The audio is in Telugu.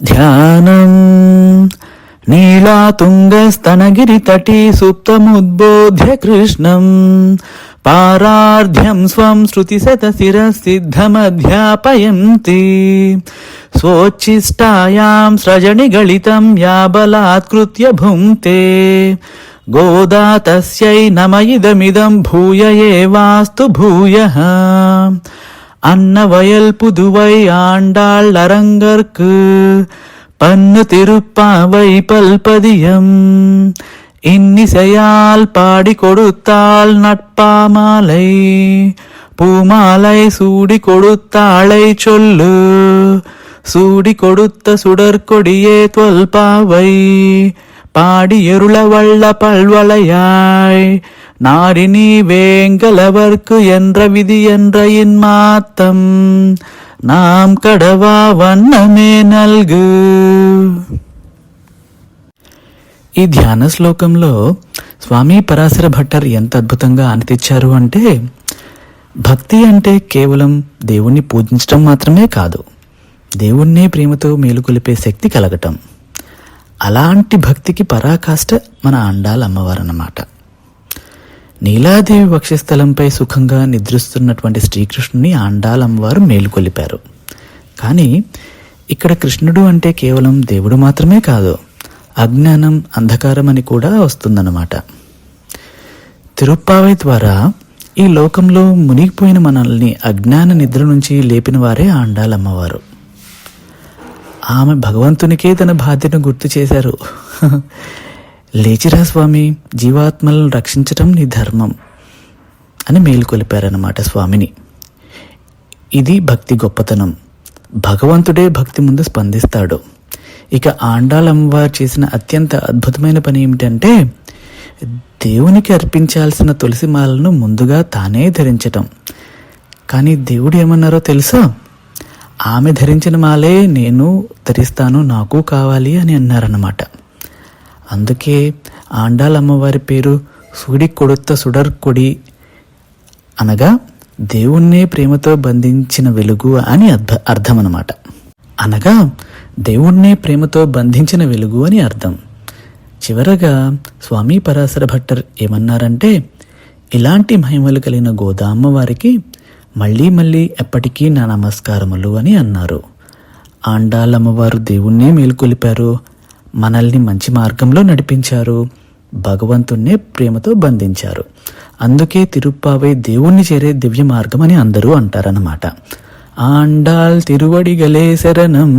ధ్యానం నీలాతుంగస్తనగిరితటీ సుప్తముద్బోధ్య కృష్ణం పారార్ధ్యం స్వం శృతిశతశిరసిద్ధమధ్యాపయంతి స్వోచ్ఛిష్టాయాం స్రజనిగళితం యా బలాత్కృత్య భుంక్తే గోదా తస్యై నమ ఇదమిదం భూయ ఏవాస్తు భూయః. அன்னவயல் புதுவை ஆண்டாள் அரங்கற்கு பன்னு திருப்பாவை பல்பதியம் இன்னிசையால் பாடி கொடுத்தாள் நட்பாமாலை பூமாலை சூடி கொடுத்தாளை சொல்லு சூடி கொடுத்த சுடற்கொடியே தொல்பாவை பாடி எருள வள்ள பல்வளையாய் நாடினி வேங்கலவர்க்கு என்ற விதி என்ற இன்மாத்தம் நாம் கடவா వన్నమే నల్గు. ఈ ధ్యాన శ్లోకంలో స్వామి పరాశర భట్టర్ ఎంత అద్భుతంగా ఆనతిచ్చారు అంటే, భక్తి అంటే కేవలం దేవుణ్ణి పూజించడం మాత్రమే కాదు, దేవుణ్ణే ప్రేమతో మేలుకొలిపే శక్తి కలగటం. అలాంటి భక్తికి పరాకాష్ట మన ఆండాళ్ అమ్మవారన్నమాట. నీలాదేవి వక్షస్థలంపై సుఖంగా నిద్రిస్తున్నటువంటి శ్రీకృష్ణుని ఆండాళ్ అమ్మవారు మేలుకొలిపారు. కానీ ఇక్కడ కృష్ణుడు అంటే కేవలం దేవుడు మాత్రమే కాదు, అజ్ఞానం, అంధకారం అని కూడా వస్తుందన్నమాట. తిరుప్పావై ద్వారా ఈ లోకంలో మునిగిపోయిన మనల్ని అజ్ఞాన నిద్ర నుంచి లేపిన వారే ఆండాళ్ అమ్మవారు. ఆమె భగవంతునికే తన బాధ్యతను గుర్తు చేశారు. లేచిరా స్వామి, జీవాత్మలను రక్షించటం నీ ధర్మం అని మేలుకొలిపారన్నమాట స్వామిని. ఇది భక్తి గొప్పతనం. భగవంతుడే భక్తి ముందు స్పందిస్తాడు. ఇక ఆండాళ్ అమ్మవారు చేసిన అత్యంత అద్భుతమైన పని ఏమిటంటే, దేవునికి అర్పించాల్సిన తులసి మాలను ముందుగా తానే ధరించటం. కానీ దేవుడు ఏమన్నారో తెలుసా? ఆమె ధరించిన మాలే నేను ధరిస్తాను, నాకు కావాలి అని అన్నారన్నమాట. అందుకే ఆండాళ్ అమ్మవారి పేరు సూడి కొడుత్త సుడర్కొడి, అనగా దేవుణ్ణే ప్రేమతో బంధించిన వెలుగు అని అర్థం అన్నమాట. అనగా దేవుణ్ణే ప్రేమతో బంధించిన వెలుగు అని అర్థం. చివరగా స్వామి పరాశర భట్టర్ ఏమన్నారంటే, ఇలాంటి మహిమలు కలిగిన గోదా అమ్మవారికి మళ్ళీ మళ్ళీ ఎప్పటికీ నా నమస్కారములు అని అన్నారు. ఆండాళ్ అమ్మవారు దేవుణ్ణే మేలుకొలిపారు, మనల్ని మంచి మార్గంలో నడిపించారు, భగవంతుణ్ణే ప్రేమతో బంధించారు. అందుకే తిరుప్పావై దేవుణ్ణి చేరే దివ్య మార్గం అని అందరూ అంటారన్నమాట. ఆండాళ్ తిరువడిగలే శరణం.